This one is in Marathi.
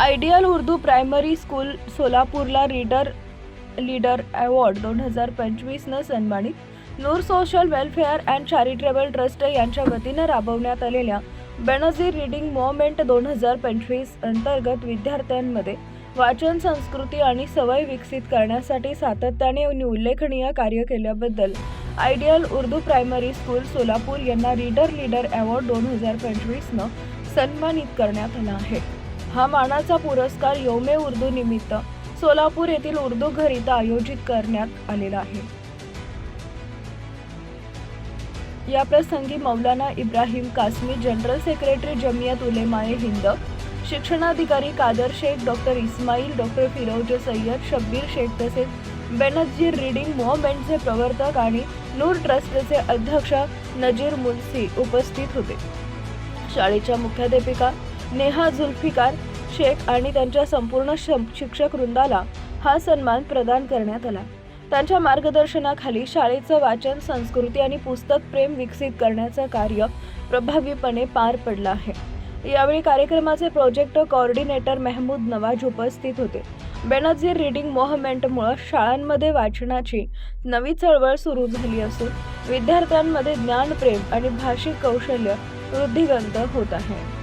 आयडियल उर्दू प्रायमरी स्कूल सोलापूरला लीडर अवॉर्ड 2025 सन्मानित। Noor social welfare and charitable trust यांच्या वतीने राबवण्यात आलेल्या बेनझीर रीडिंग मूव्हमेंट 2025 अंतर्गत विद्यार्थ्यांमध्ये वाचन संस्कृती आणि सवय विकसित करण्यासाठी सातत्याने आणि उल्लेखनीय कार्य केल्याबद्दल ideal Urdu primary school Solapur यांना लीडर अवॉर्ड 2025 सन्मानित करण्यात आला आहे। हा मानाचा पुरस्कार यौमे उर्दू निमित्त सोलापूर येथील उर्दू घर इथं आयोजित करण्यात आलेला आहे। या प्रसंगी मौलाना इब्राहिम कासमी, जनरल सेक्रेटरी जमियत उलेमाए हिंद, शिक्षणाधिकारी कादर शेख, डॉक्टर इस्माईल, डॉक्टर फिरोज सय्यद, शब्बीर शेख तसेच बेनझीर रीडिंग मूव्हमेंटचे प्रवर्तक आणि नूर ट्रस्टचे अध्यक्ष नजीर मुन्सी उपस्थित होते। शाळेच्या मुख्याध्यापिका नेहा जुल्फिकार शेख आणि त्यांच्या संपूर्ण शिक्षक वृंदाला हा सन्मान प्रदान करण्यात आला। त्यांच्या मार्गदर्शनाखाली शाळेचं वाचन संस्कृती आणि पुस्तक प्रेम विकसित करण्याचं कार्य प्रभावीपणे पार पडलं आहे। यावेळी कार्यक्रमाचे प्रोजेक्ट कोऑर्डिनेटर महमूद नवाज उपस्थित होते। बेनझीर रीडिंग मूव्हमेंटमुळे शाळांमध्ये वाचनाची नवी चळवळ सुरू झाली असून विद्यार्थ्यांमध्ये ज्ञानप्रेम आणि भाषिक कौशल्य वृद्धिंगत होत आहे।